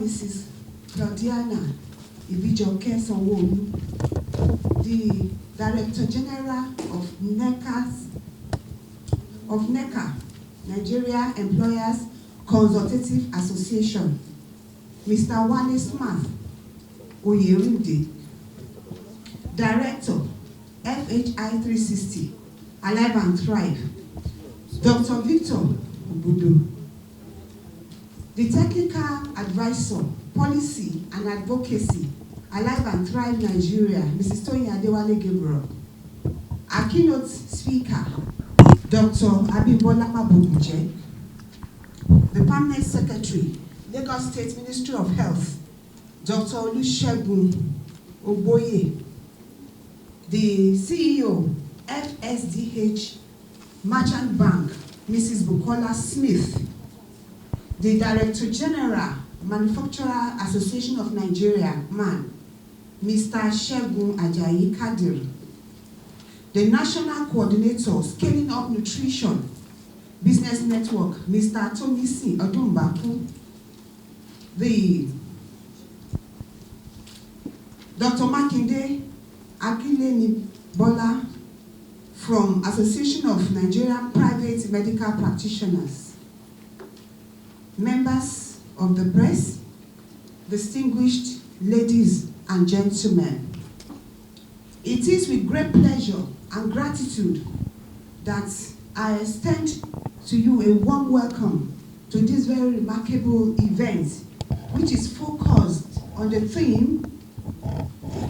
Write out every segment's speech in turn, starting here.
Mrs. Claudiana Ibijoke Sanwo-Olu, the Director General of NECA, Nigeria Employers Consultative Association, Mr. Wale Smith Oyerinde, Director, FHI 360, Alive and Thrive, Dr. Victor Obudu, the Technical Advisor, Policy and Advocacy, Alive and Thrive Nigeria, Mrs. Toyin Adewale Gabriel, our keynote speaker, Dr. Abibola Mabobuje, the Permanent Secretary, Lagos State Ministry of Health, Dr. Olusegun Oboye, the CEO, FSDH Merchant Bank, Mrs. Bukola Smith, the Director General, Manufacturer Association of Nigeria, MAN, Mr. Segun Ajayi Kadir, the National Coordinator, Scaling Up Nutrition Business Network, Mr. Tonisi Odumbaku, the Dr. Makinde Akileni Bola from Association of Nigerian Private Medical Practitioners, members of the press, distinguished ladies and gentlemen. It is with great pleasure and gratitude that I extend to you a warm welcome to this very remarkable event, which is focused on the theme,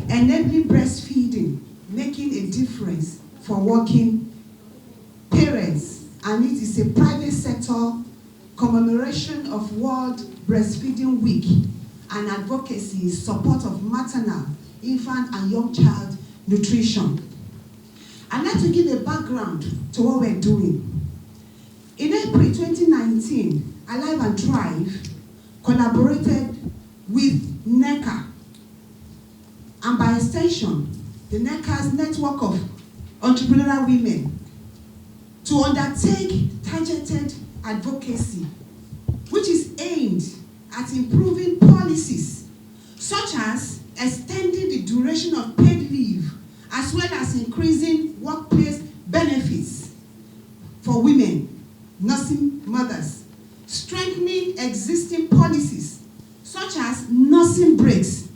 enabling breastfeeding, making a difference for working parents. And it is a private sector commemoration of World Breastfeeding Week and advocacy in support of maternal, infant, and young child nutrition. I'd like to give a background to what we're doing. In April 2019, Alive and Thrive collaborated with NECA, and by extension, the NECA's network of entrepreneurial women, to undertake targeted advocacy, which is aimed at improving policies such as extending the duration of paid leave, as well as increasing workplace benefits for women, nursing mothers, strengthening existing policies such as nursing breaks,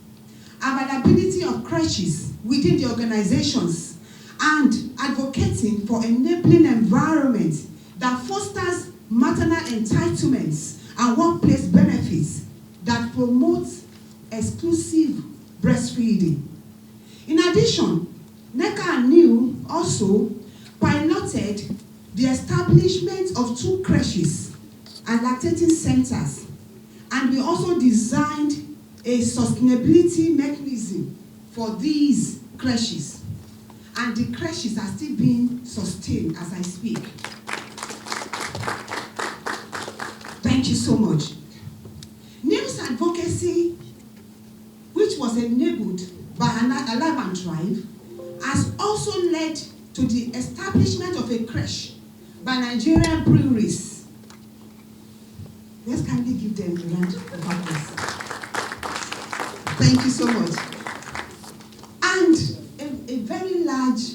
availability of creches within the organizations, and advocating for enabling environment that fosters maternal entitlements and workplace benefits that promotes exclusive breastfeeding. In addition, NECA and NEW also piloted the establishment of 2 creches and lactating centers, and we also designed a sustainability mechanism for these creches, and the creches are still being sustained as I speak. Thank you so much. News advocacy, which was enabled by Alive and Thrive, has also led to the establishment of a creche by Nigerian breweries. Let's kindly give them a round of applause. Thank you so much. And a very large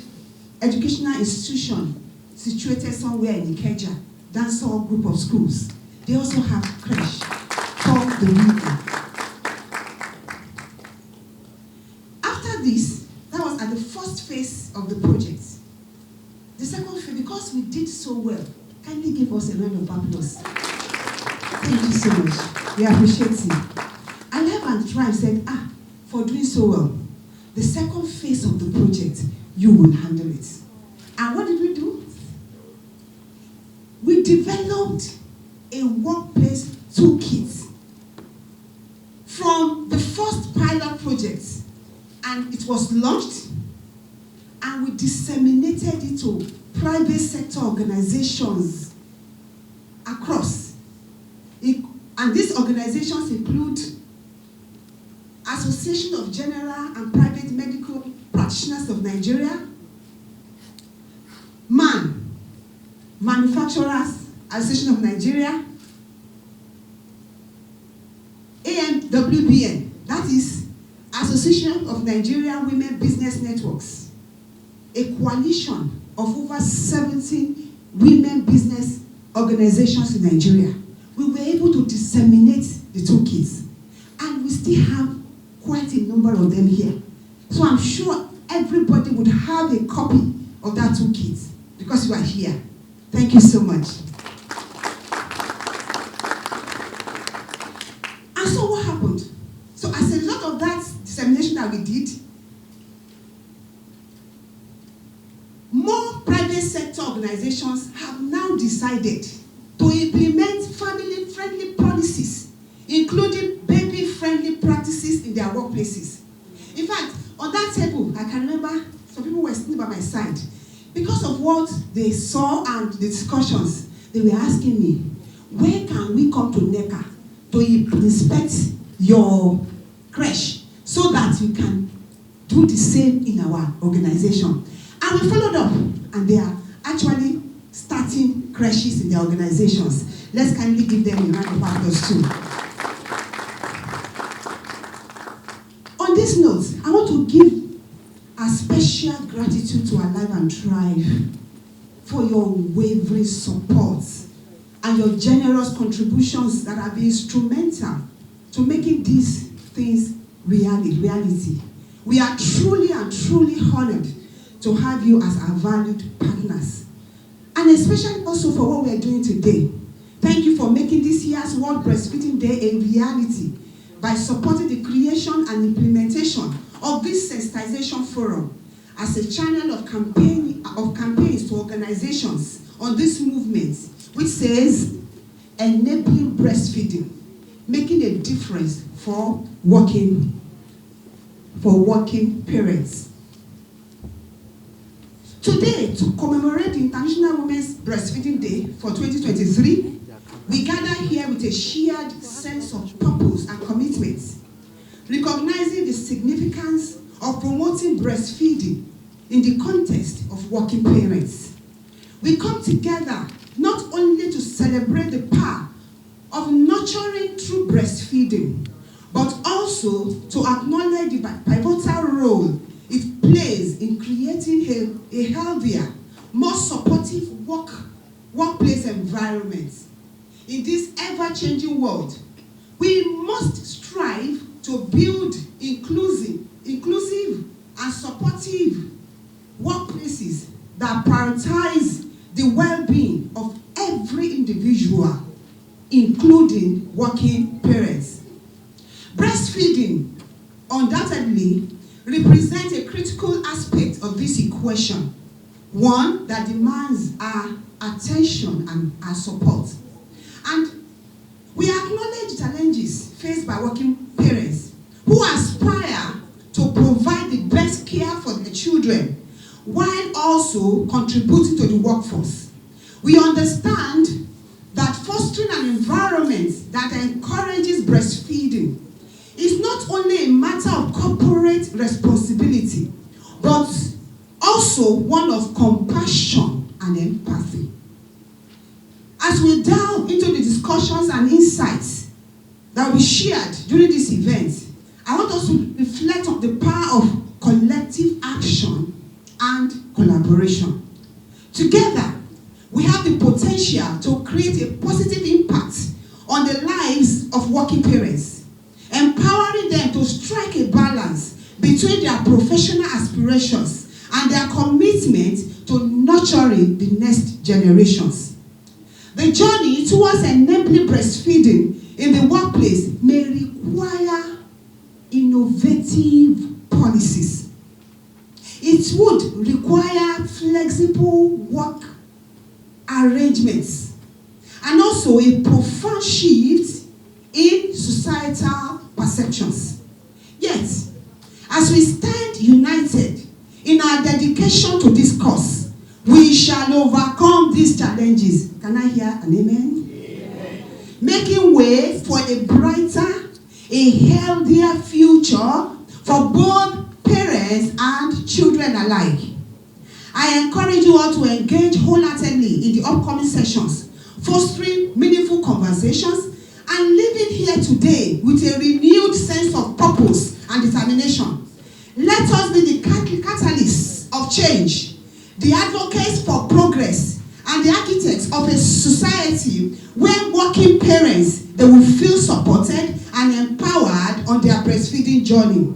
educational institution situated somewhere in Ikeja, Dancehall group of schools. They also have creche called the Weekend. After this, that was at the first phase of the project. The second phase, because we did so well, kindly give us a round of applause. Thank you so much. We appreciate it. Alive and Thrive said, for doing so well, the second phase of the project, you will handle it. And what did we do? We developed a workplace toolkit from the first pilot project, and it was launched, and we disseminated it to private sector organizations across. And these organizations include Association of General and Private Medical Practitioners of Nigeria, MAN, Manufacturers Association of Nigeria, WBN, that is Association of Nigerian Women Business Networks, a coalition of over 17 women business organizations in Nigeria. We were able to disseminate the toolkits, and we still have quite a number of them here. So I'm sure everybody would have a copy of that toolkit because you are here. Thank you so much. And so what happened? So as a result of that dissemination that we did, more private sector organizations have now decided to implement family-friendly policies, including baby-friendly practices in their workplaces. In fact, on that table, I can remember some people were sitting by my side. Because of what they saw and the discussions, they were asking me, where can we come to NECA to inspect your creche so that we can do the same in our organization? And we followed up, and they are actually starting creches in their organizations. Let's kindly give them a round of applause too. On this note, I want to give a special gratitude to Alive and Thrive for your unwavering support and your generous contributions that have been instrumental to making these things reality. We are truly and truly honored to have you as our valued partners, and especially also for what we are doing today. Thank you for making this year's World Breastfeeding Day a reality by supporting the creation and implementation of this sensitization forum as a channel of campaigns to organizations on this movement, which says enabling breastfeeding, making a difference for working parents. Today, to commemorate the International Women's Breastfeeding Day for 2023, we gather here with a shared sense of purpose and commitment, recognizing the significance of promoting breastfeeding in the context of working parents. We come together not only to celebrate the power of nurturing through breastfeeding, but also to acknowledge the pivotal role it plays in creating a healthier, more supportive workplace environment. In this ever-changing world, we must strive to build inclusive and supportive workplaces that prioritize the well-being of every individual, including working parents. Breastfeeding undoubtedly represents a critical aspect of this equation, one that demands our attention and our support. And we acknowledge challenges faced by working parents who aspire to provide the best care for their children while also contributing to the workforce. We understand that fostering an environment that encourages breastfeeding is not only a matter of corporate responsibility, but also one of compassion and empathy. As we delve into the discussions and insights that we shared during this event, I want us to reflect on the power of collective action and collaboration. Together, we have the potential to create a positive impact on the lives of working parents, empowering them to strike a balance between their professional aspirations and their commitment to nurturing the next generations. The journey towards enabling breastfeeding in the workplace may require innovative policies. It would require flexible work arrangements and also a profound shift in societal perceptions. Yet, as we stand united in our dedication to this cause, we shall overcome these challenges. Can I hear an amen? Amen. Making way for a brighter, a healthier future for both parents and children alike. I encourage you all to engage wholeheartedly in the upcoming sessions, fostering meaningful conversations and leaving here today with a renewed sense of purpose and determination. Let us be the catalysts of change, the advocates for progress, and the architects of a society where working parents, they will feel supported and empowered on their breastfeeding journey.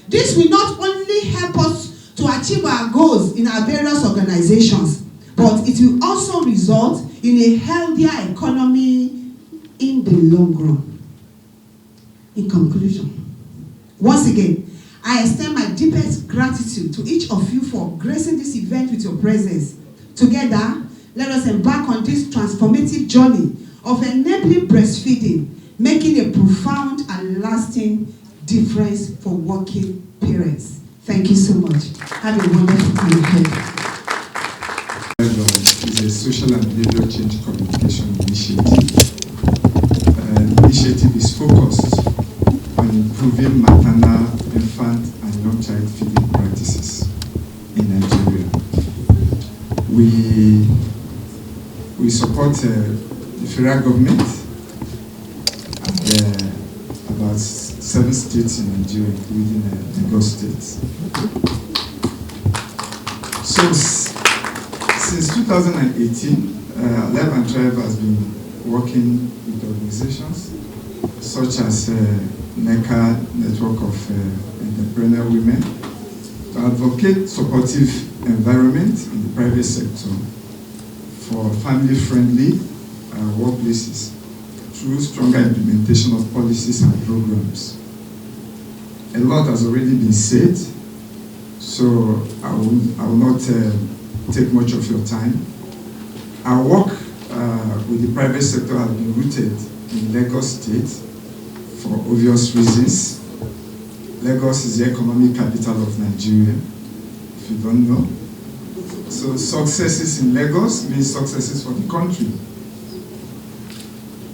This will not only help us to achieve our goals in our various organizations, but it will also result in a healthier economy in the long run. In conclusion, once again, I extend my deepest gratitude to each of you for gracing this event with your presence. Together, let us embark on this transformative journey of enabling breastfeeding, making a profound and lasting difference for working parents. Thank you so much. Have a wonderful time ahead. Is a social and behavioral change communication initiative. The initiative is focused on improving maternal, infant, and young child feeding practices in Nigeria. We support the federal government and about 7 states in Nigeria, including Lagos State. So, since 2018, Life and Tribe has been working with organizations such as NECA, Network of Entrepreneur Women, to advocate supportive environment in the private sector for family-friendly workplaces through stronger implementation of policies and programs. A lot has already been said, so I will not take much of your time. Our work with the private sector has been rooted in Lagos State for obvious reasons. Lagos is the economic capital of Nigeria, if you don't know. So successes in Lagos means successes for the country.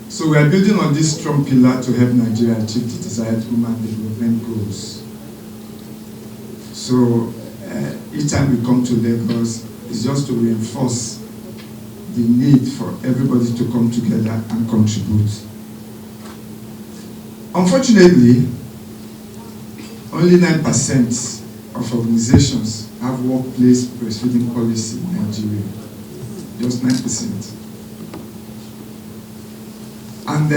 So we are building on this strong pillar to help Nigeria achieve the desired human development goals. So each time we come to Lagos, it's just to reinforce the need for everybody to come together and contribute. Unfortunately, only 9% of organizations have workplace breastfeeding policy in Nigeria. Just 9%. And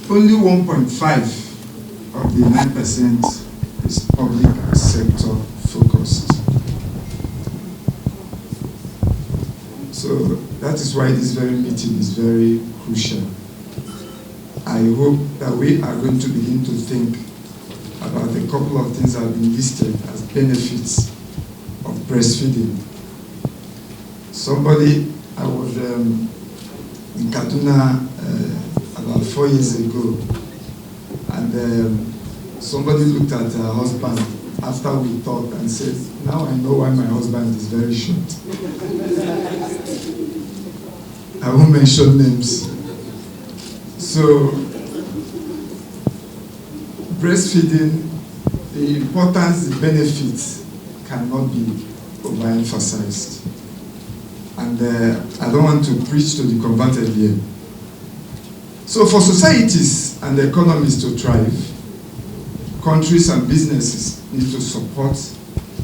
only 1.5 of the 9% is public sector focused. So that is why this very meeting is very crucial. I hope that we are going to begin to think about a couple of things that have been listed as benefits of breastfeeding. I was in Kaduna about 4 years ago, and somebody looked at her husband after we talked and said, "Now I know why my husband is very short." I won't mention names. So, breastfeeding, the importance, the benefits cannot be overemphasized. And I don't want to preach to the converted here. So for societies and economies to thrive, countries and businesses need to support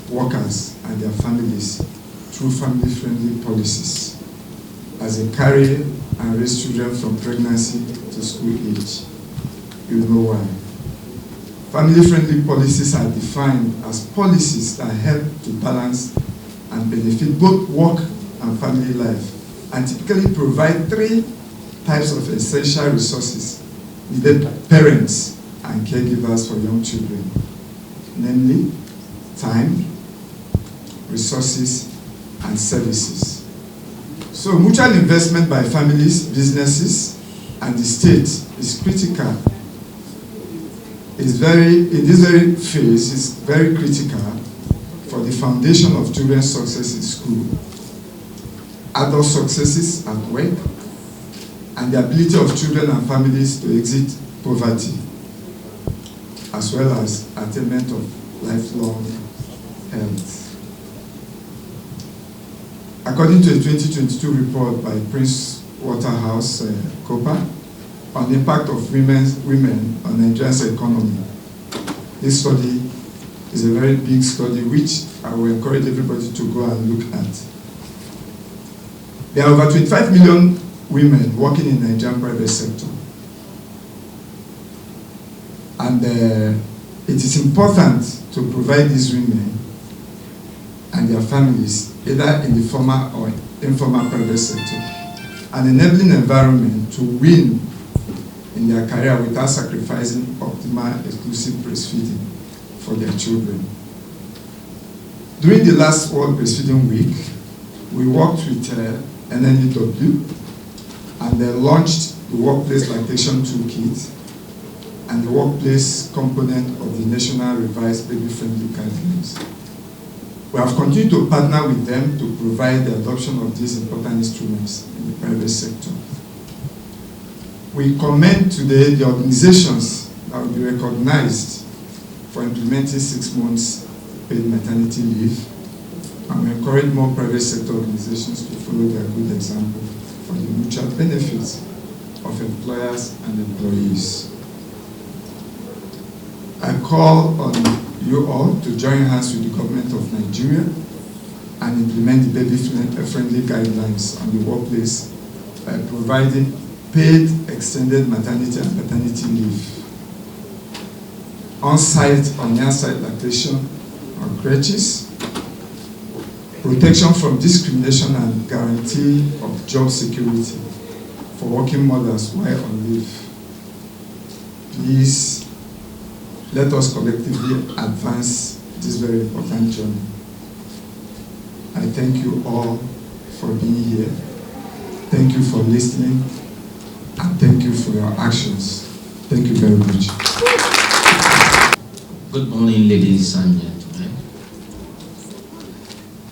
workers and their families through family-friendly policies as they carry and raise children from pregnancy to school age. You know why. Family-friendly policies are defined as policies that help to balance and benefit both work and family life, and typically provide 3 types of essential resources needed by parents and caregivers for young children, namely time, resources, and services. So mutual investment by families, businesses, and the state is critical. In this very phase, is very critical for the foundation of children's success in school, adult successes at work, and the ability of children and families to exit poverty, as well as attainment of lifelong health. According to a 2022 report by Prince Waterhouse Cooper, on the impact of women on Nigeria's economy. This study is a very big study which I will encourage everybody to go and look at. There are over 25 million women working in the Nigerian private sector. And it is important to provide these women and their families, either in the formal or informal private sector, an enabling environment to win in their career without sacrificing optimal exclusive breastfeeding for their children. During the last World Breastfeeding Week, we worked with NNEW and they launched the Workplace Lactation Toolkit and the workplace component of the National Revised Baby-Friendly Guidelines. We have continued to partner with them to provide the adoption of these important instruments in the private sector. We commend today the organizations that will be recognized for implementing 6 months paid maternity leave, and we encourage more private sector organizations to follow their good example for the mutual benefits of employers and employees. I call on you all to join hands with the government of Nigeria and implement the baby-friendly guidelines on the workplace by providing paid extended maternity and paternity leave, on-site or near-site lactation or crèches, protection from discrimination and guarantee of job security for working mothers while on leave. Please, let us collectively advance this very important journey. I thank you all for being here. Thank you for listening, and thank you for your actions. Thank you very much. Good morning, ladies and gentlemen.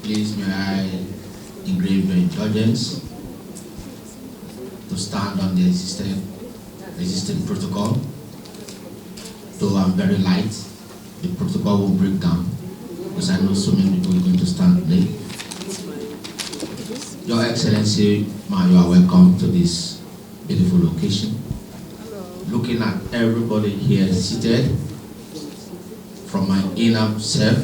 Please may I engrave your indulgence to stand on the existing protocol. Though I'm very light, the protocol will break down because I know so many people are going to stand today. Your Excellency, you are welcome to this beautiful location. Looking at everybody here seated, from my inner self,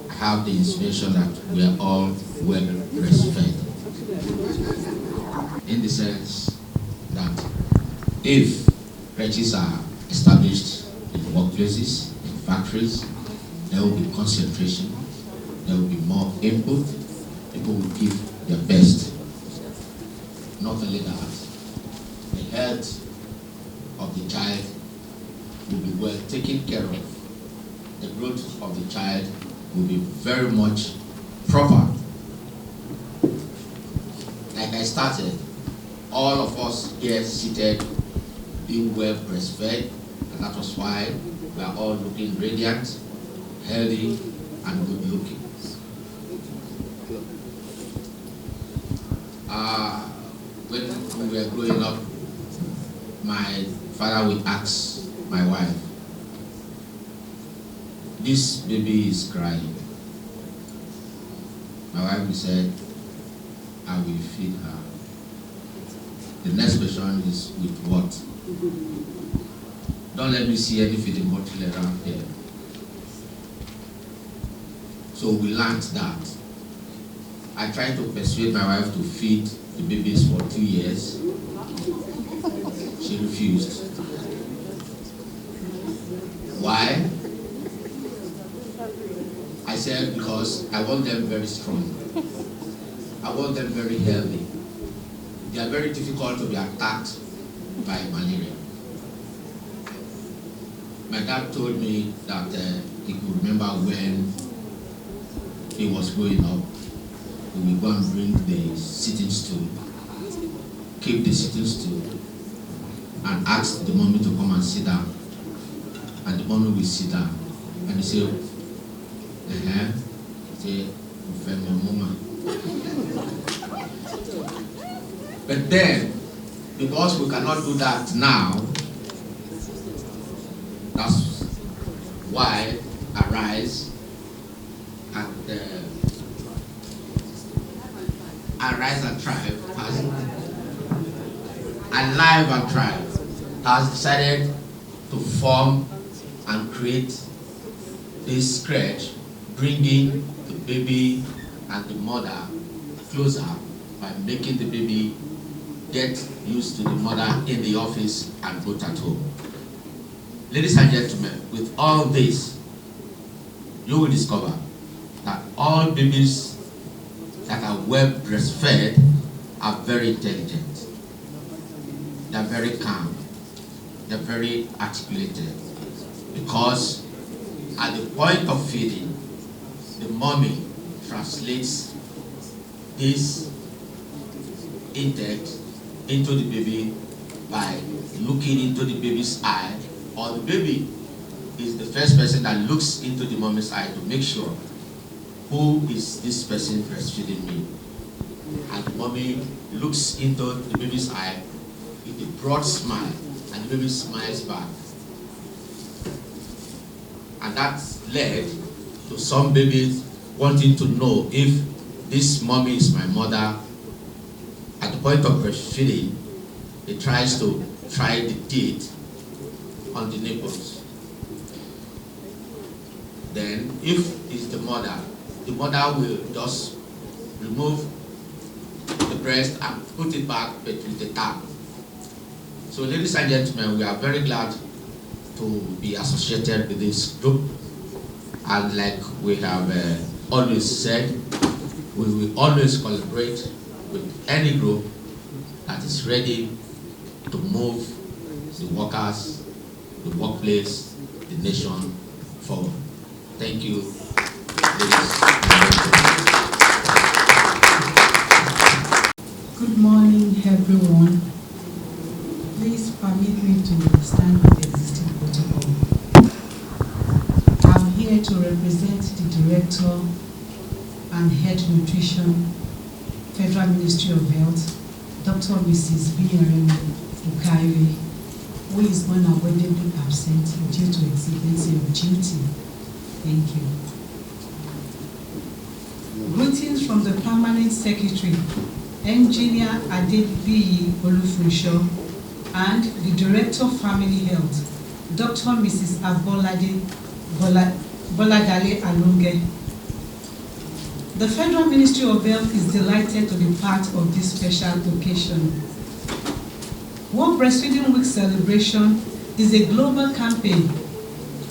I have the inspiration that we are all well breastfed. In the sense that if crèches are established in workplaces, in factories, there will be concentration, there will be more input, people will give their best. Not only that, the health of the child will be well taken care of. The growth of the child will be very much proper. Like I started, all of us here seated being well breastfed, and that was why we are all looking radiant, healthy, and good looking. When we were growing up, my father would ask my wife, "This baby is crying." My wife said, "I will feed her." The next question is, with what? Don't let me see any feeding bottle around here. So we learned that. I tried to persuade my wife to feed the babies for 2 years. She refused. Why? I said, because I want them very strong. I want them very healthy. They are very difficult to be attacked by malaria. My dad told me that he could remember when he was growing up, we would go and bring the sitting stool, keep the sitting stool, and ask the mommy to come and sit down. And the mommy will sit down. And he say, say, mama. But then, because we cannot do that now, that's why Arise and Tribe has alive and thrive, has decided to form and create this crèche, bringing the baby and the mother closer by making the baby get used to the mother in the office and both at home. Ladies and gentlemen, with all this, you will discover that all babies that are well breastfed are very intelligent. They are very calm. They are very articulated. Because at the point of feeding, the mommy translates this intake into the baby by looking into the baby's eye, or the baby is the first person that looks into the mommy's eye to make sure who is this person breastfeeding me. And the mommy looks into the baby's eye with a broad smile, and the baby smiles back. And that's led to some babies wanting to know if this mommy is my mother. At the point of breastfeeding, it tries to try the teeth on the nipples. Then, if it's the mother will just remove the breast and put it back with the tap. So, ladies and gentlemen, we are very glad to be associated with this group. And like we have always said, we will always collaborate with any group that is ready to move the workers, the workplace, the nation forward. Thank you, ladies and gentlemen. Good morning, everyone. Please permit me to stand with the existing protocol. I'm here to represent the Director and Head Nutrition, Federal Ministry of Health, Dr. Mrs. B.R.M. Ukairi, who is unavoidably absent due to exigency of duty. Thank you. Greetings from the Permanent Secretary, Engineer Advocacy and the Director of Family Health, Dr. Mrs. Boladale Alunge. The Federal Ministry of Health is delighted to be part of this special occasion. World Breastfeeding Week celebration is a global campaign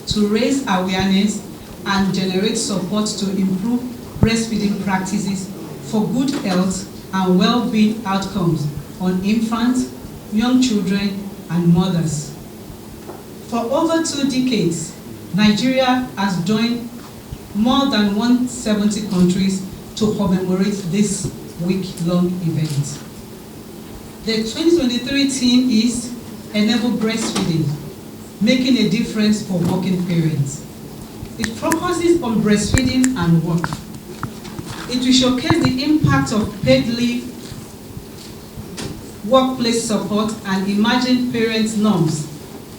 to raise awareness and generate support to improve breastfeeding practices for good health and well-being outcomes on infants, young children, and mothers. For over 2 decades, Nigeria has joined more than 170 countries to commemorate this week-long event. The 2023 theme is Enable Breastfeeding, Making a Difference for Working Parents. It focuses on breastfeeding and work. It will showcase the impact of paid leave, workplace support, and emerging parent norms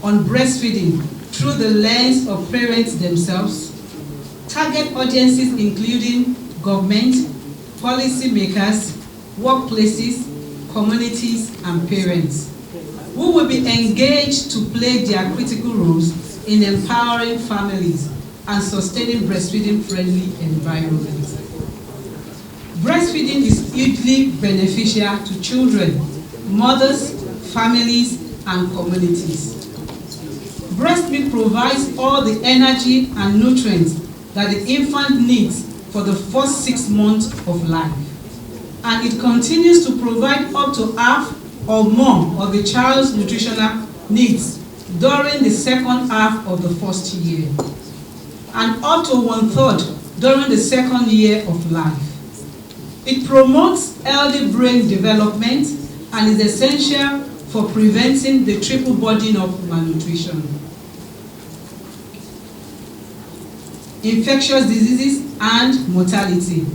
on breastfeeding through the lens of parents themselves, target audiences including government, policy makers, workplaces, communities, and parents, who will be engaged to play their critical roles in empowering families and sustaining breastfeeding-friendly environments. Breastfeeding is hugely beneficial to children, mothers, families, and communities. Breast milk provides all the energy and nutrients that the infant needs for the first 6 months of life, and it continues to provide up to half or more of the child's nutritional needs during the second half of the first year, and up to 1/3 during the second year of life. It promotes healthy brain development and is essential for preventing the triple burden of malnutrition, infectious diseases, and mortality,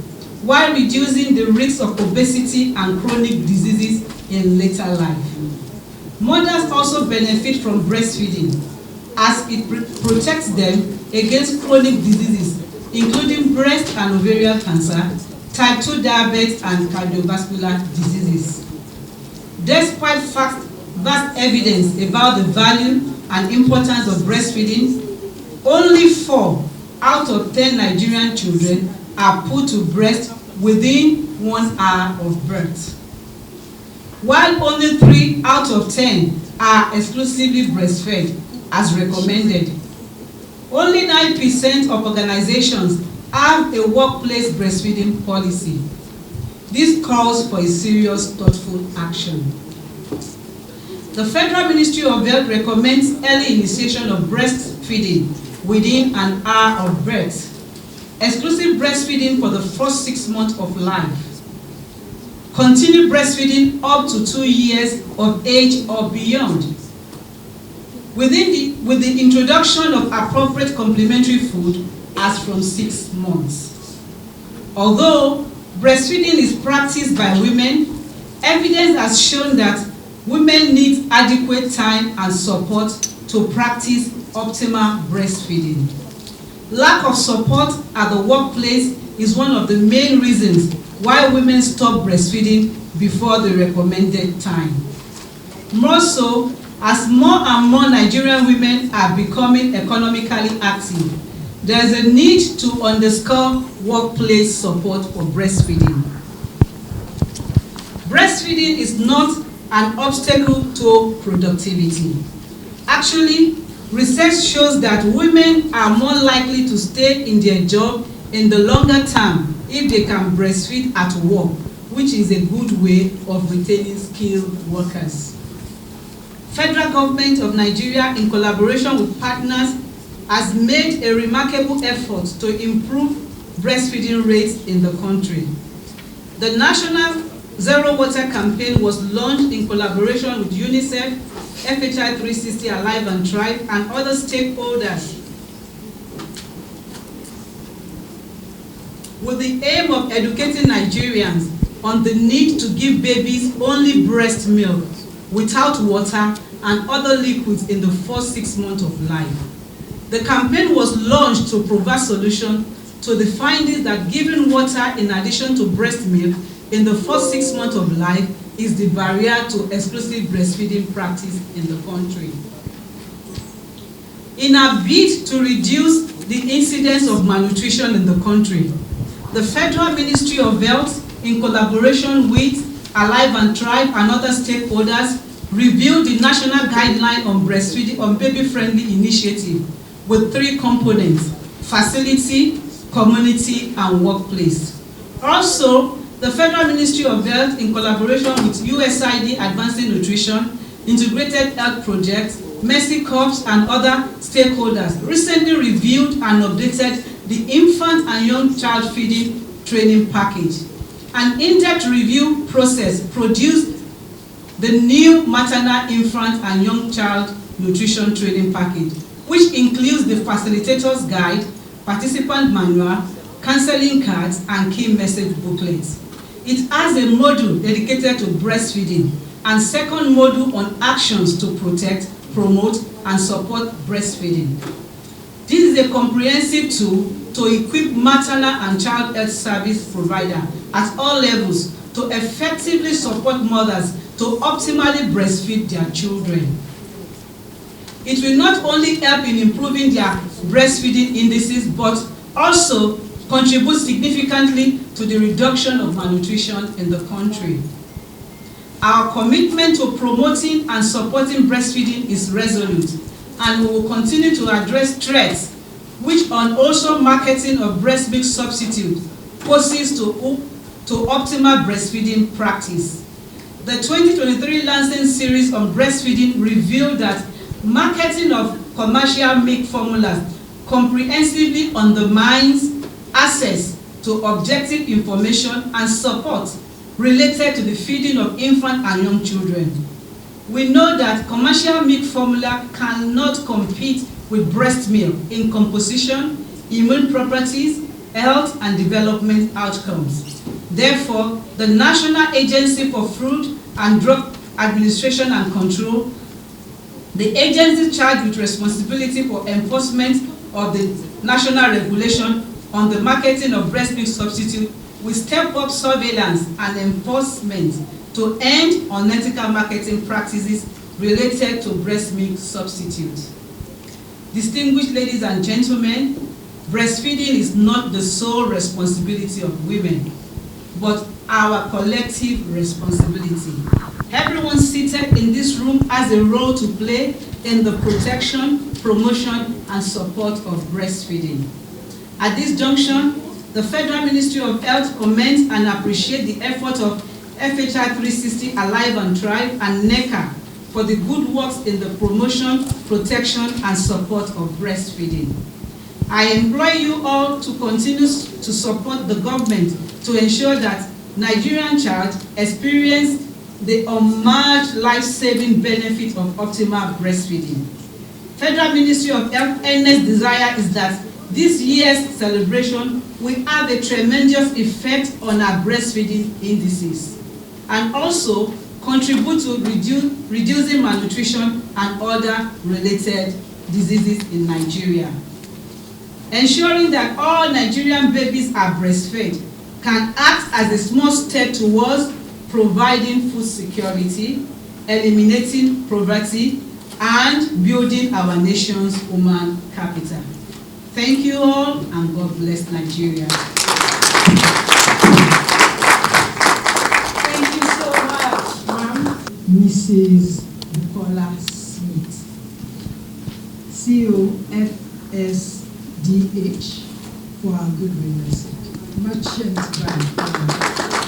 while reducing the risk of obesity and chronic diseases in later life. Mothers also benefit from breastfeeding as it protects them against chronic diseases, including breast and ovarian cancer, type 2 diabetes, and cardiovascular diseases. Despite vast evidence about the value and importance of breastfeeding, only 4 out of 10 Nigerian children are put to breast within 1 hour of birth, while only 3 out of 10 are exclusively breastfed as recommended. Only 9% of organizations have a workplace breastfeeding policy. This calls for a serious, thoughtful action. The Federal Ministry of Health recommends early initiation of breastfeeding within an hour of birth, exclusive breastfeeding for the first 6 months of life, continue breastfeeding up to 2 years of age or beyond, with the introduction of appropriate complementary food as from 6 months. Although breastfeeding is practiced by women, evidence has shown that women need adequate time and support to practice optimal breastfeeding. Lack of support at the workplace is one of the main reasons why women stop breastfeeding before the recommended time. More so, as more and more Nigerian women are becoming economically active, there is a need to underscore workplace support for breastfeeding. Breastfeeding is not an obstacle to productivity. Actually, research shows that women are more likely to stay in their job in the longer term if they can breastfeed at work, which is a good way of retaining skilled workers. Federal government of Nigeria, in collaboration with partners, has made a remarkable effort to improve breastfeeding rates in the country. The National Zero Water campaign was launched in collaboration with UNICEF, FHI 360 Alive and Thrive, and other stakeholders, with the aim of educating Nigerians on the need to give babies only breast milk without water and other liquids in the first 6 months of life. The campaign was launched to provide solution to the findings that giving water in addition to breast milk in the first 6 months of life is the barrier to exclusive breastfeeding practice in the country. In a bid to reduce the incidence of malnutrition in the country, the Federal Ministry of Health, in collaboration with Alive and Thrive and other stakeholders, reviewed the national guideline on breastfeeding on baby-friendly initiative with 3 components: facility, community, and workplace. Also, the Federal Ministry of Health, in collaboration with USAID Advancing Nutrition, Integrated Health Project, Mercy Corps, and other stakeholders, recently reviewed and updated the Infant and Young Child Feeding Training Package. An in-depth review process produced the new Maternal, Infant, and Young Child Nutrition Training Package, which includes the Facilitator's Guide, Participant Manual, Counseling Cards, and Key Message Booklets. It has a module dedicated to breastfeeding and second module on actions to protect, promote, and support breastfeeding. This is a comprehensive tool to equip maternal and child health service providers at all levels to effectively support mothers to optimally breastfeed their children. It will not only help in improving their breastfeeding indices, but also contribute significantly to the reduction of malnutrition in the country. Our commitment to promoting and supporting breastfeeding is resolute, and we will continue to address threats which on also marketing of breast milk substitute poses to optimal breastfeeding practice. The 2023 Lancet series on breastfeeding revealed that marketing of commercial milk formulas comprehensively undermines access to objective information and support related to the feeding of infant and young children. We know that commercial milk formula cannot compete with breast milk in composition, immune properties, health, and development outcomes. Therefore, the National Agency for Food and Drug Administration and Control, the agency charged with responsibility for enforcement of the national regulation on the marketing of breast milk substitute, will step up surveillance and enforcement to end unethical marketing practices related to breast milk substitute. Distinguished ladies and gentlemen, breastfeeding is not the sole responsibility of women, but our collective responsibility. Everyone seated in this room has a role to play in the protection, promotion, and support of breastfeeding. At this junction, the Federal Ministry of Health commends and appreciates the effort of FHI 360 Alive and Thrive and NECA for the good works in the promotion, protection, and support of breastfeeding. I implore you all to continue to support the government to ensure that Nigerian child experience the unmatched life-saving benefit of optimal breastfeeding. Federal Ministry of Health earnest desire is that this year's celebration will have a tremendous effect on our breastfeeding indices and also contribute to reducing malnutrition and other related diseases in Nigeria. Ensuring that all Nigerian babies are breastfed can act as a small step towards providing food security, eliminating poverty, and building our nation's human capital. Thank you all, and God bless Nigeria. Thank you so much, ma'am. Mrs. Nicola Smith, CEO FSDH, for our good message. Merchant Bank,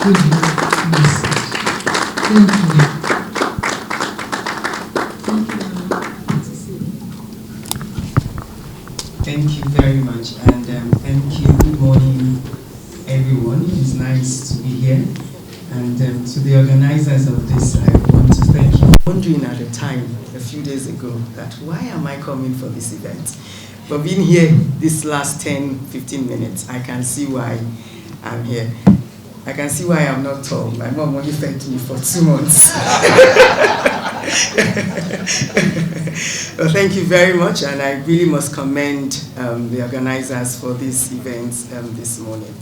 good message. Thank you. Thank you very much, and thank you. Good morning, everyone. It's nice to be here, and to the organizers of this, I want to thank you. Wondering at the time, a few days ago, that why am I coming for this event? But being here this last 10-15 minutes, I can see why I'm here. I can see why I'm not tall. My mom only fed me for 2 months. Well, thank you very much, and I really must commend the organizers for this event this morning.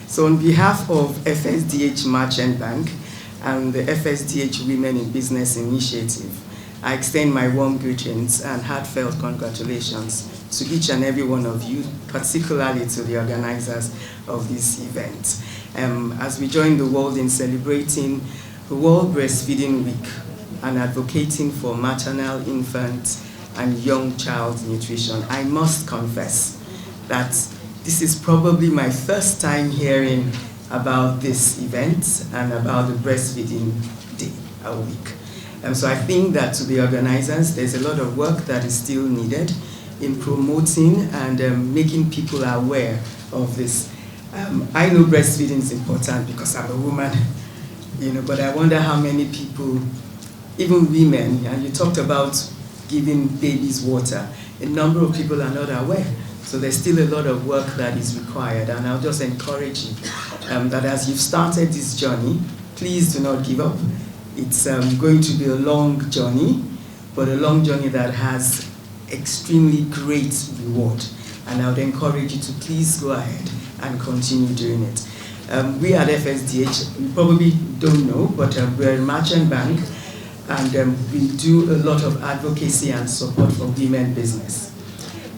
So on behalf of FSDH Merchant Bank and the FSDH Women in Business Initiative, I extend my warm greetings and heartfelt congratulations to each and every one of you, particularly to the organizers of this event. As we join the world in celebrating the World Breastfeeding Week and advocating for maternal, infant, and young child nutrition, I must confess that this is probably my first time hearing about this event and about the Breastfeeding Day a week. So I think that to the organizers, there's a lot of work that is still needed in promoting and making people aware of this. I know breastfeeding is important because I'm a woman, but I wonder how many people, even women, and you talked about giving babies water, a number of people are not aware. So there's still a lot of work that is required, and I'll just encourage you that as you've started this journey, please do not give up. It's going to be a long journey, but a long journey that has extremely great reward. And I would encourage you to please go ahead and continue doing it. We at FSDH, you probably don't know, but we're a merchant bank, and we do a lot of advocacy and support for women business.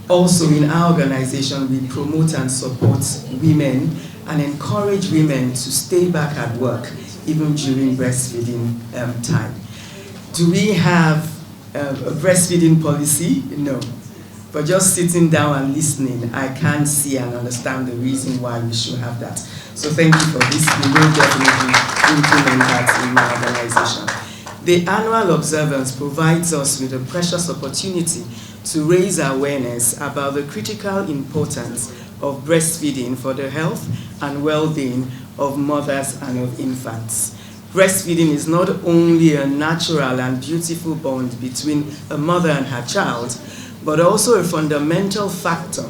Also in our organization, we promote and support women and encourage women to stay back at work even during breastfeeding time. Do we have a breastfeeding policy? No. But just sitting down and listening, I can see and understand the reason why we should have that. So thank you for this. We will definitely implement that in my organization. The annual observance provides us with a precious opportunity to raise awareness about the critical importance of breastfeeding for the health and well-being of mothers and of infants. Breastfeeding is not only a natural and beautiful bond between a mother and her child, but also a fundamental factor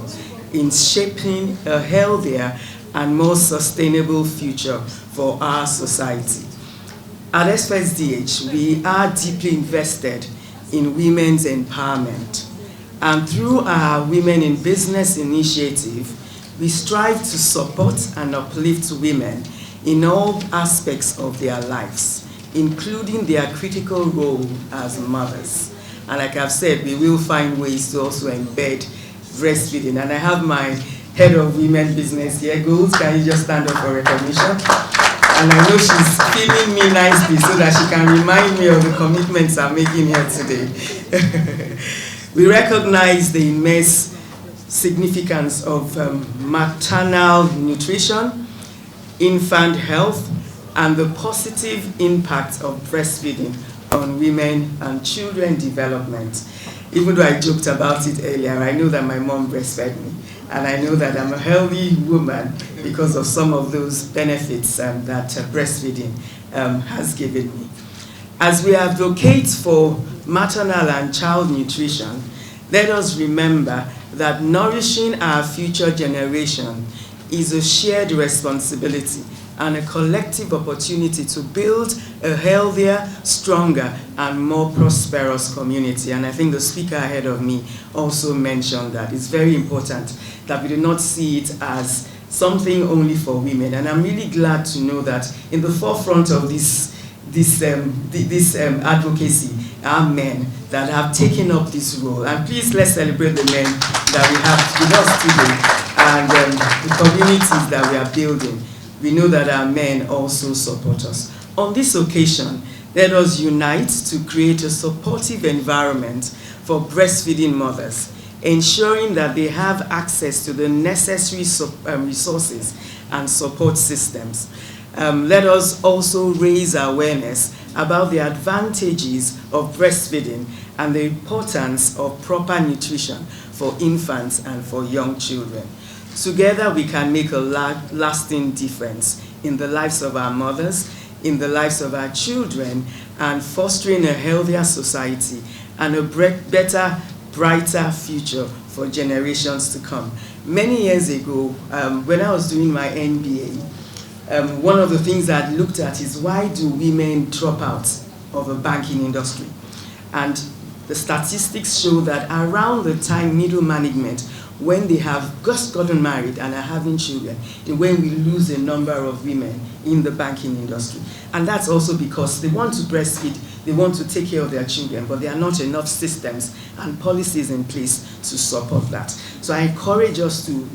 in shaping a healthier and more sustainable future for our society. At FSDH, we are deeply invested in women's empowerment. And through our Women in Business initiative, we strive to support and uplift women in all aspects of their lives, including their critical role as mothers. And like I've said, we will find ways to also embed breastfeeding. And I have my head of women business here. Gold, can you just stand up for recognition? And I know she's feeling me nicely so that she can remind me of the commitments I'm making here today. We recognize the immense significance of maternal nutrition, infant health, and the positive impact of breastfeeding on women and children development. Even though I joked about it earlier, I know that my mom breastfed me, and I know that I'm a healthy woman because of some of those benefits that breastfeeding has given me. As we advocate for maternal and child nutrition, let us remember that nourishing our future generation is a shared responsibility and a collective opportunity to build a healthier, stronger, and more prosperous community. And I think the speaker ahead of me also mentioned that. It's very important that we do not see it as something only for women. And I'm really glad to know that in the forefront of this advocacy are men that have taken up this role. And please, let's celebrate the men that we have with us today and the communities that we are building. We know that our men also support us. On this occasion, let us unite to create a supportive environment for breastfeeding mothers, ensuring that they have access to the necessary resources and support systems. Let us also raise awareness about the advantages of breastfeeding and the importance of proper nutrition for infants and for young children. Together we can make a lasting difference in the lives of our mothers, in the lives of our children, and fostering a healthier society and a better, brighter future for generations to come. Many years ago, when I was doing my MBA, one of the things that I looked at is why do women drop out of the banking industry? And the statistics show that around the time middle management, when they have just gotten married and are having children, and when we lose a number of women in the banking industry. And that's also because they want to breastfeed, they want to take care of their children, but there are not enough systems and policies in place to support that. So I encourage us to,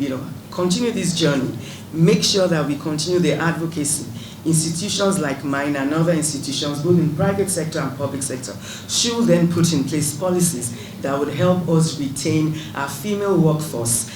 continue this journey, make sure that we continue the advocacy. Institutions like mine and other institutions, both in private sector and public sector, should then put in place policies that would help us retain our female workforce,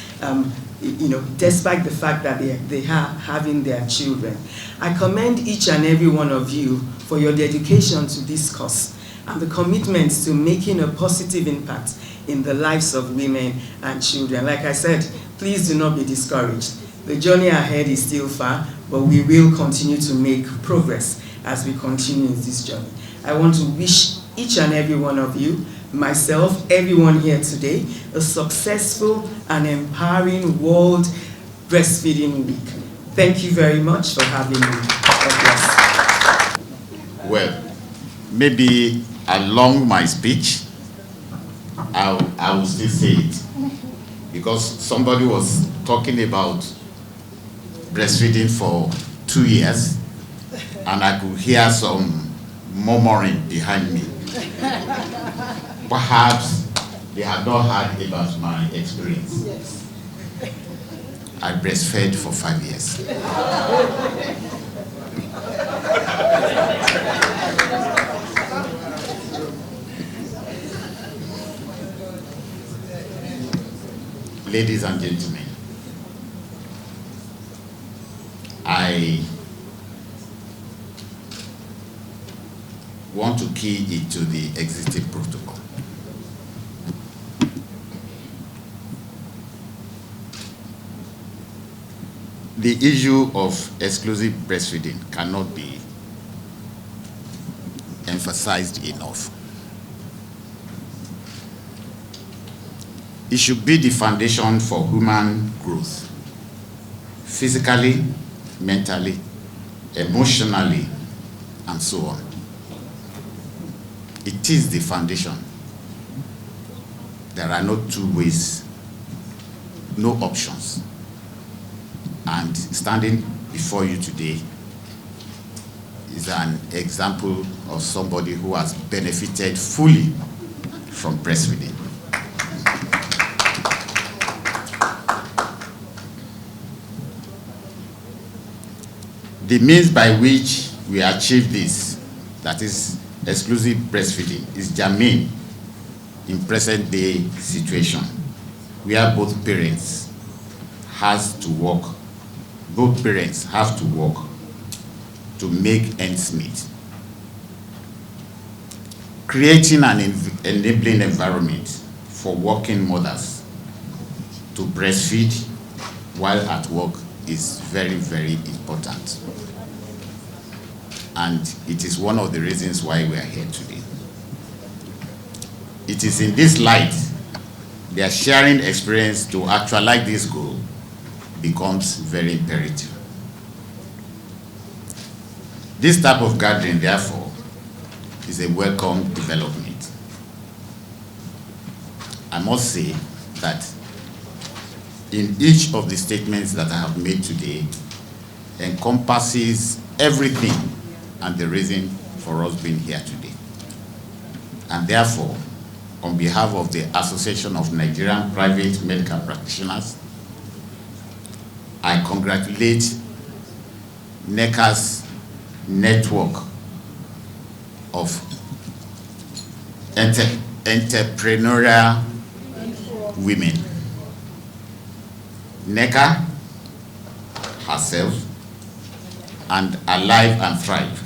despite the fact that they are having their children. I commend each and every one of you for your dedication to this cause and the commitment to making a positive impact in the lives of women and children. Like I said, please do not be discouraged. The journey ahead is still far, but we will continue to make progress as we continue this journey. I want to wish each and every one of you, myself, everyone here today, a successful and empowering World Breastfeeding Week. Thank you very much for having me. God bless. Well, maybe along my speech, I will still say it, because somebody was talking about breastfeeding for 2 years, and I could hear some murmuring behind me. Perhaps they have not heard about my experience. Yes. I breastfed for 5 years. Ladies and gentlemen, I want to key into the existing protocol. The issue of exclusive breastfeeding cannot be emphasized enough. It should be the foundation for human growth, physically, mentally, emotionally, and so on. It is the foundation. There are no two ways, no options. And standing before you today is an example of somebody who has benefited fully from breastfeeding. The means by which we achieve this, that is exclusive breastfeeding, is germane in present day situation, where both parents have to work to make ends meet. Creating an enabling environment for working mothers to breastfeed while at work is very, very important. And it is one of the reasons why we are here today. It is in this light their sharing experience to actualize this goal becomes very imperative. This type of gathering, therefore, is a welcome development. I must say that in each of the statements that I have made today encompasses everything and the reason for us being here today. And therefore, on behalf of the Association of Nigerian Private Medical Practitioners, I congratulate NECA's network of entrepreneurial women. NECA herself and Alive and Thrive,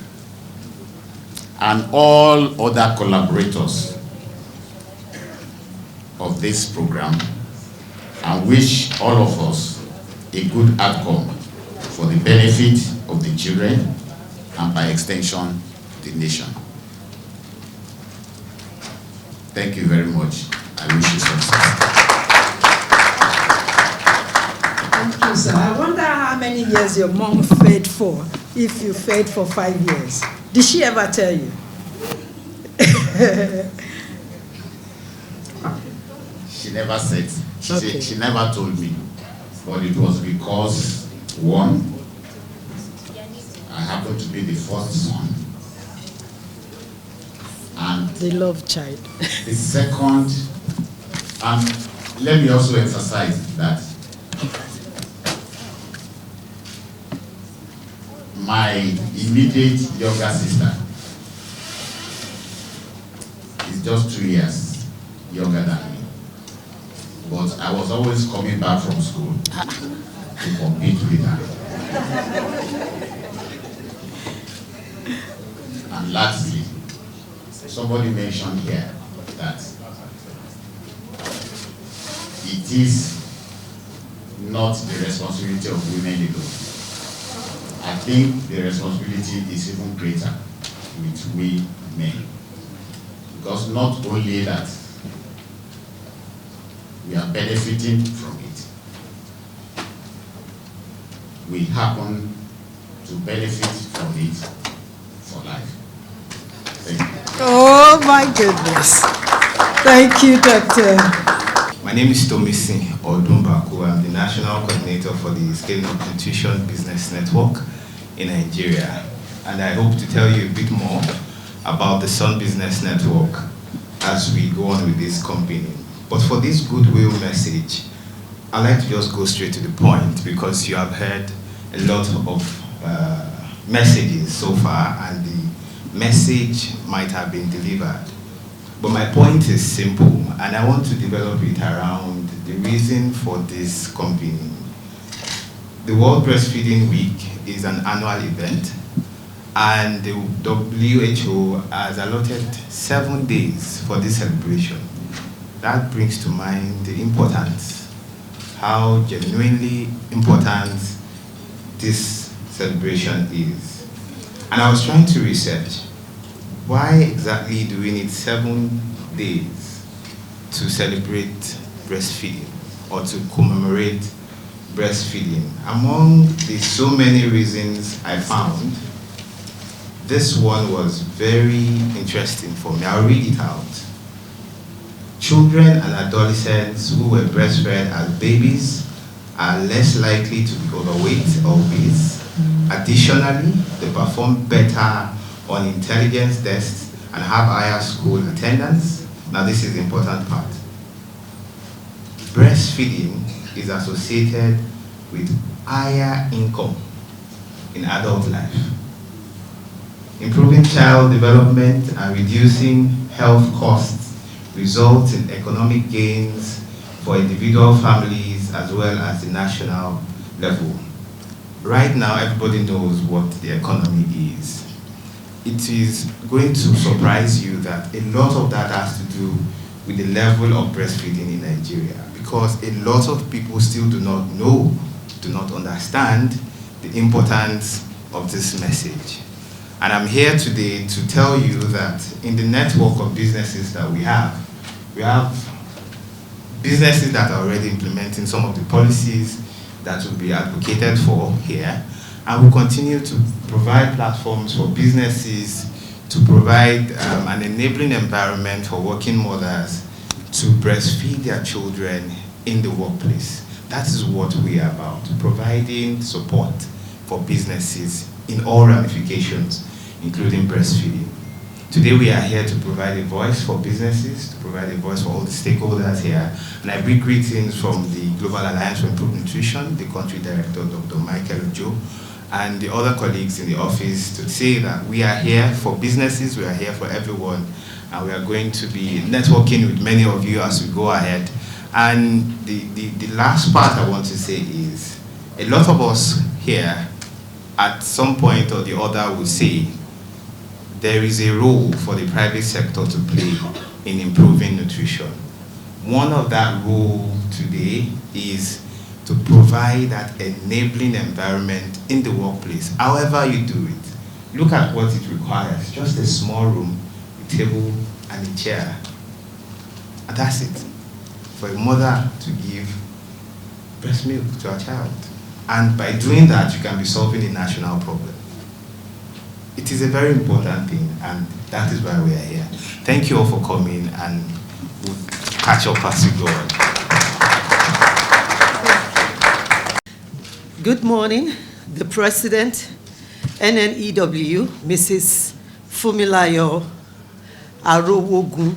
and all other collaborators of this program, and wish all of us a good outcome for the benefit of the children and by extension the nation. Thank you very much. I wish you success. Thank you, sir. I wonder how many years your mom fed for, if you fed for 5 years. Did she ever tell you? She never said. Okay. She never told me. But it was because, one, I happened to be the first son. And The love child. the second, and let me also emphasize that my immediate younger sister is just 2 years younger than me. But I was always coming back from school to compete with her. And lastly, somebody mentioned here that it is not the responsibility of women alone. I think the responsibility is even greater with we men. Because not only that, we are benefiting from it, we happen to benefit from it for life. Thank you. Oh my goodness. Thank you, Doctor. My name is Tomisi Odumbaku. I'm the National Coordinator for the Scaling Up Nutrition Business Network in Nigeria. And I hope to tell you a bit more about the Sun Business Network as we go on with this campaign. But for this goodwill message, I'd like to just go straight to the point, because you have heard a lot of messages so far, and the message might have been delivered. But my point is simple, and I want to develop it around the reason for this campaign. The World Breastfeeding Week is an annual event, and the WHO has allotted 7 days for this celebration. That brings to mind the importance, how genuinely important this celebration is. And I was trying to research, why exactly do we need 7 days to celebrate breastfeeding or to commemorate breastfeeding? Among the so many reasons I found, this one was very interesting for me. I'll read it out. Children and adolescents who were breastfed as babies are less likely to be overweight or obese, Additionally, they perform better on intelligence tests and have higher school attendance. Now this is the important part. Breastfeeding is associated with higher income in adult life. Improving child development and reducing health costs results in economic gains for individual families as well as the national level. Right now, everybody knows what the economy is. It is going to surprise you that a lot of that has to do with the level of breastfeeding in Nigeria, because a lot of people still do not know, do not understand the importance of this message. And I'm here today to tell you that in the network of businesses that we have businesses that are already implementing some of the policies that will be advocated for here, and we continue to provide platforms for businesses to provide an enabling environment for working mothers to breastfeed their children in the workplace. That is what we are about, providing support for businesses in all ramifications, including breastfeeding. Today we are here to provide a voice for businesses, to provide a voice for all the stakeholders here. And I bring greetings from the Global Alliance for Improved Nutrition, the country director, Dr. Michael Ojo, and the other colleagues in the office to say that we are here for businesses, we are here for everyone, and we are going to be networking with many of you as we go ahead. And the last part I want to say is, a lot of us here at some point or the other will say, there is a role for the private sector to play in improving nutrition. One of that role today is to provide that enabling environment in the workplace. However you do it, look at what it requires. Just a small room, a table, and a chair. And that's it. For a mother to give breast milk to a child. And by doing that, you can be solving a national problem. It is a very important thing, and that is why we are here. Thank you all for coming, and we'll catch up as we go on. Good morning, the President, NNEW, Mrs. Fumilayo Arowogun,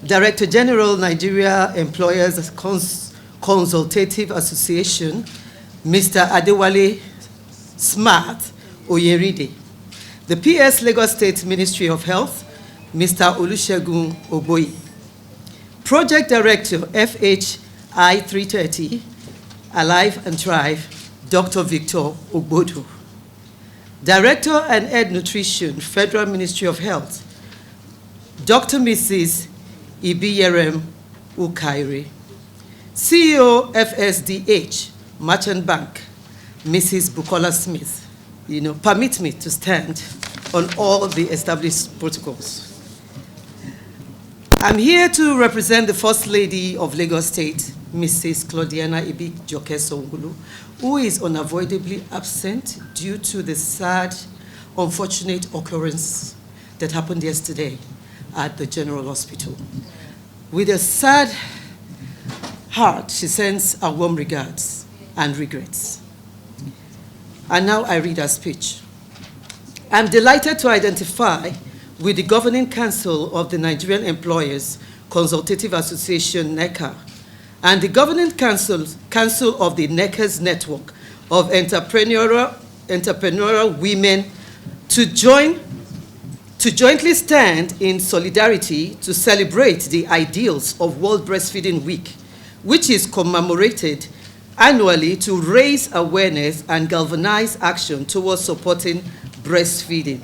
Director General, Nigeria Employers Consultative Association, Mr. Adewale Smart Oyeride, the PS Lagos State Ministry of Health, Mr. Olusegun Ogboyi, Project Director, FHI 330, Alive and Thrive, Dr. Victor Ogbodo, Director and Head Nutrition, Federal Ministry of Health, Dr. Mrs. Ibiyerem Ukaire, CEO, FSDH, Merchant Bank, Mrs. Bukola Smith. Permit me to stand on all of the established protocols. I'm here to represent the First Lady of Lagos State, Mrs. Claudiana Ibi-Joke-Songulu, who is unavoidably absent due to the sad, unfortunate occurrence that happened yesterday at the General Hospital. With a sad heart, she sends our warm regards and regrets. And now I read her speech. I'm delighted to identify with the Governing Council of the Nigerian Employers Consultative Association, NECA, and the Governing Council of the NECA's Network of Entrepreneurial Women to jointly stand in solidarity to celebrate the ideals of World Breastfeeding Week, which is commemorated annually to raise awareness and galvanize action towards supporting breastfeeding.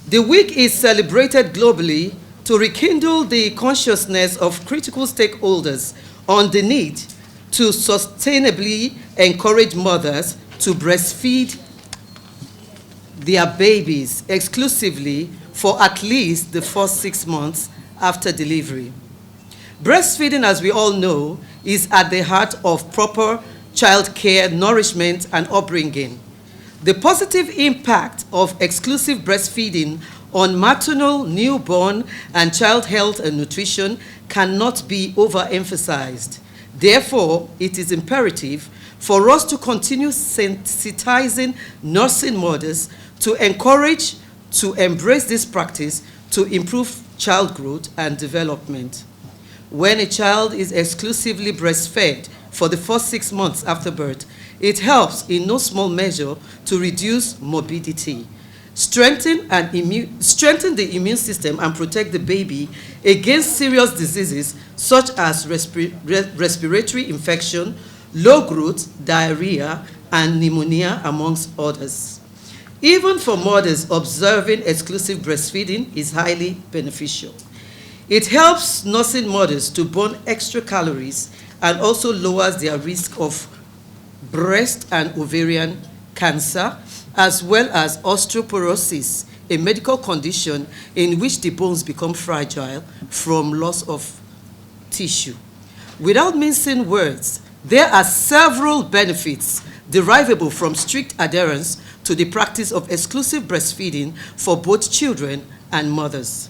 The week is celebrated globally to rekindle the consciousness of critical stakeholders on the need to sustainably encourage mothers to breastfeed their babies exclusively for at least the first 6 months after delivery. Breastfeeding, as we all know, is at the heart of proper child care, nourishment, and upbringing. The positive impact of exclusive breastfeeding on maternal, newborn, and child health and nutrition cannot be overemphasized. Therefore, it is imperative for us to continue sensitizing nursing mothers to encourage, to embrace this practice to improve child growth and development. When a child is exclusively breastfed for the first 6 months after birth, it helps in no small measure to reduce morbidity, strengthen the immune system and protect the baby against serious diseases such as respiratory infection, low growth, diarrhea, and pneumonia, amongst others. Even for mothers, observing exclusive breastfeeding is highly beneficial. It helps nursing mothers to burn extra calories and also lowers their risk of breast and ovarian cancer, as well as osteoporosis, a medical condition in which the bones become fragile from loss of tissue. Without mincing words, there are several benefits derivable from strict adherence to the practice of exclusive breastfeeding for both children and mothers.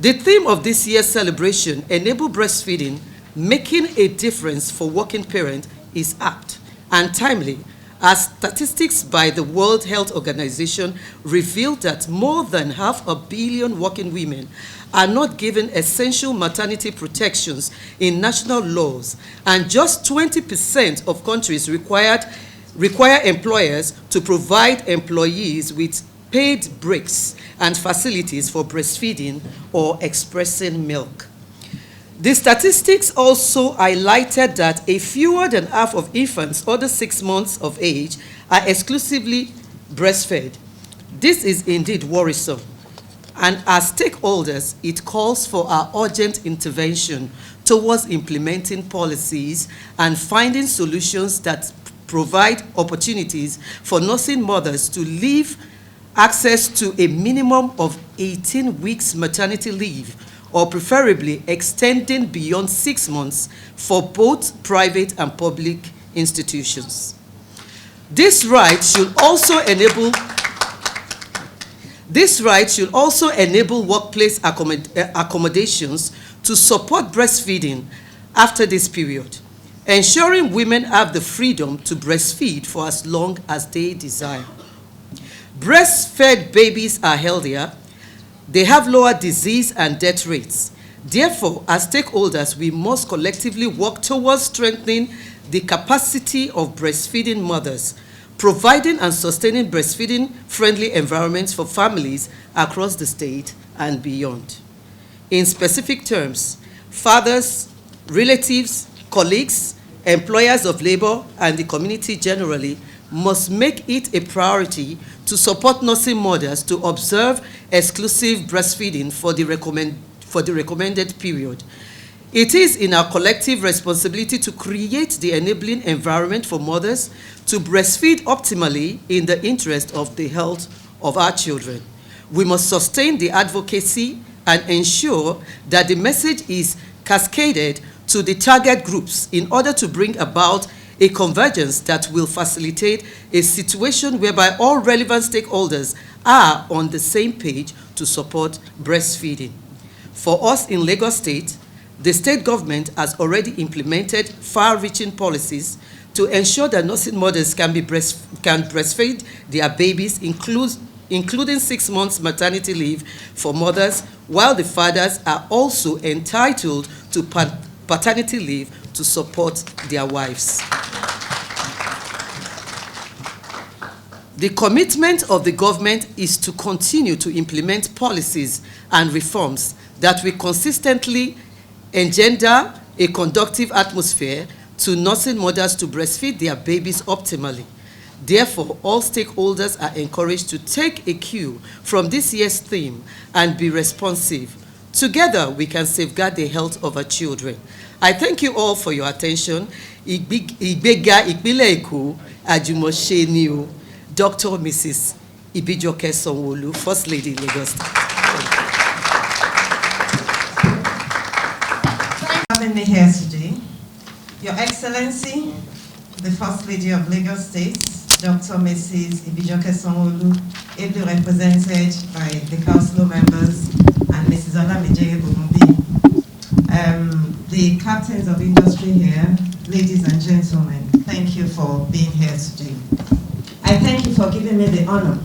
The theme of this year's celebration, Enable Breastfeeding, Making a Difference for Working Parents, is apt and timely, as statistics by the World Health Organization reveal that more than 500 million working women are not given essential maternity protections in national laws, and just 20% of countries require employers to provide employees with paid breaks and facilities for breastfeeding or expressing milk. The statistics also highlighted that fewer than half of infants under 6 months of age are exclusively breastfed. This is indeed worrisome, and as stakeholders, it calls for our urgent intervention towards implementing policies and finding solutions that provide opportunities for nursing mothers to live access to a minimum of 18 weeks maternity leave, or preferably extending beyond 6 months for both private and public institutions. This right should also enable workplace accommodations to support breastfeeding after this period, ensuring women have the freedom to breastfeed for as long as they desire. Breastfed babies are healthier, they have lower disease and death rates. Therefore, as stakeholders, we must collectively work towards strengthening the capacity of breastfeeding mothers, providing and sustaining breastfeeding-friendly environments for families across the state and beyond. In specific terms, fathers, relatives, colleagues, employers of labor, and the community generally must make it a priority to support nursing mothers to observe exclusive breastfeeding for the recommended period. It is in our collective responsibility to create the enabling environment for mothers to breastfeed optimally in the interest of the health of our children. We must sustain the advocacy and ensure that the message is cascaded to the target groups in order to bring about a convergence that will facilitate a situation whereby all relevant stakeholders are on the same page to support breastfeeding. For us in Lagos State, the state government has already implemented far-reaching policies to ensure that nursing mothers can breastfeed their babies, including 6 months maternity leave for mothers, while the fathers are also entitled to paternity leave to support their wives. The commitment of the government is to continue to implement policies and reforms that will consistently engender a conducive atmosphere to nursing mothers to breastfeed their babies optimally. Therefore, all stakeholders are encouraged to take a cue from this year's theme and be responsive. Together, we can safeguard the health of our children. I thank you all for your attention. Ìgbéga ìpínlẹ̀ Èkó, àjùmọ̀ṣe ni o. Dr. Mrs. Ibijoke Sanwo-Olu, First Lady, Lagos State. Thank you for having me here today. Your Excellency, the First Lady of Lagos State, Dr. Mrs. Ibijoke Sanwo-Olu, ably represented by the council members, and Mrs. Olamide Bumbi, the captains of industry here, ladies and gentlemen. Thank you for being here today. I thank you for giving me the honor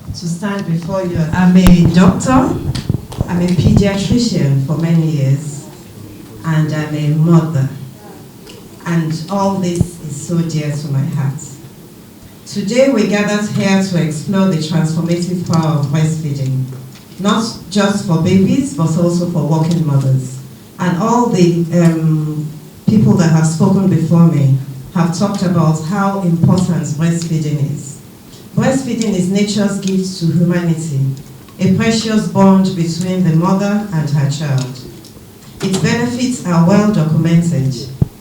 to stand before you. I'm a doctor, I'm a pediatrician for many years, and I'm a mother. And all this is so dear to my heart. Today we gathered here to explore the transformative power of breastfeeding, not just for babies, but also for working mothers. And all the people that have spoken before me have talked about how important breastfeeding is. Breastfeeding is nature's gift to humanity, a precious bond between the mother and her child. Its benefits are well documented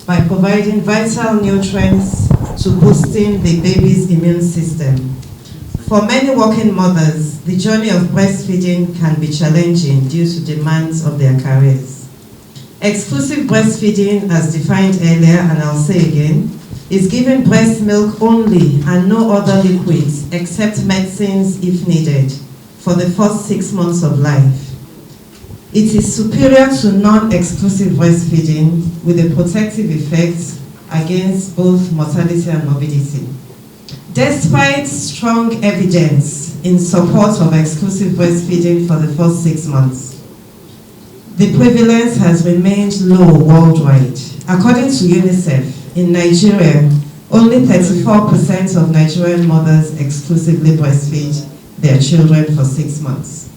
by providing vital nutrients to boosting the baby's immune system. For many working mothers, the journey of breastfeeding can be challenging due to demands of their careers. Exclusive breastfeeding, as defined earlier, and I'll say again, is giving breast milk only and no other liquids except medicines if needed for the first 6 months of life. It is superior to non-exclusive breastfeeding with a protective effect against both mortality and morbidity. Despite strong evidence in support of exclusive breastfeeding for the first 6 months, the prevalence has remained low worldwide. According to UNICEF, in Nigeria, only 34% of Nigerian mothers exclusively breastfeed their children for 6 months.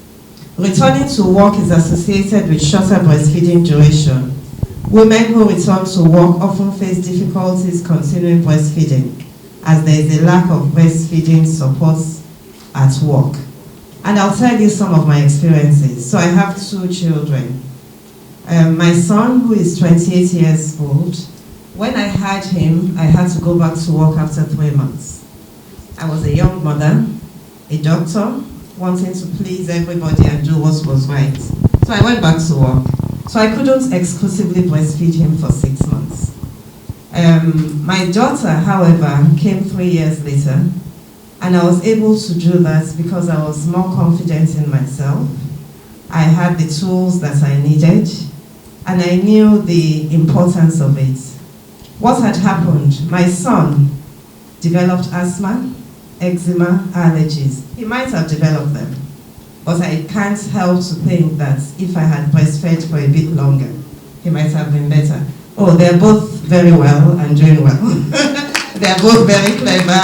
Returning to work is associated with shorter breastfeeding duration. Women who return to work often face difficulties continuing breastfeeding, as there is a lack of breastfeeding support at work. And I'll tell you some of my experiences. So I have 2 children. My son, who is 28 years old, when I had him, I had to go back to work after 3 months. I was a young mother, a doctor, wanting to please everybody and do what was right. So I went back to work. So I couldn't exclusively breastfeed him for 6 months. My daughter, however, came 3 years later, and I was able to do that because I was more confident in myself. I had the tools that I needed, and I knew the importance of it. What had happened? My son developed asthma, eczema, allergies. He might have developed them, but I can't help to think that if I had breastfed for a bit longer, he might have been better. Oh, they're both very well and doing well. They're both very clever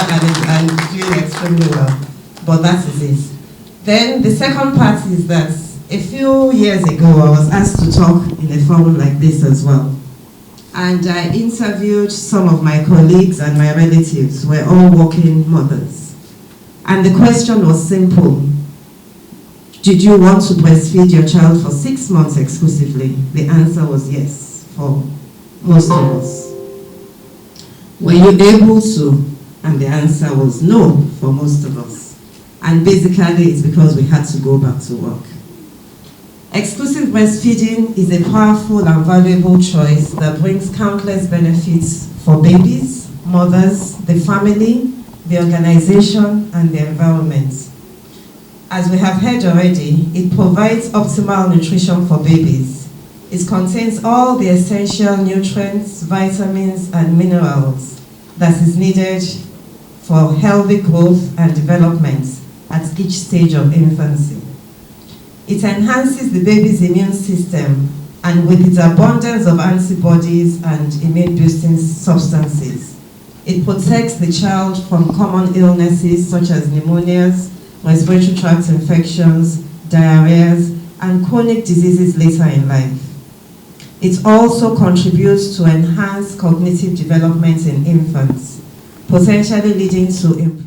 and doing extremely well, but that is it. Then the second part is that a few years ago, I was asked to talk in a forum like this as well. And I interviewed some of my colleagues and my relatives who were all working mothers. And the question was simple. Did you want to breastfeed your child for 6 months exclusively? The answer was yes, for most of us. Were you able to? And the answer was no, for most of us. And basically, it's because we had to go back to work. Exclusive breastfeeding is a powerful and valuable choice that brings countless benefits for babies, mothers, the family, the organization, and the environment. As we have heard already, it provides optimal nutrition for babies. It contains all the essential nutrients, vitamins, and minerals that is needed for healthy growth and development at each stage of infancy. It enhances the baby's immune system, and with its abundance of antibodies and immune-boosting substances, it protects the child from common illnesses such as pneumonias, respiratory tract infections, diarrheas, and chronic diseases later in life. It also contributes to enhanced cognitive development in infants, potentially leading to improved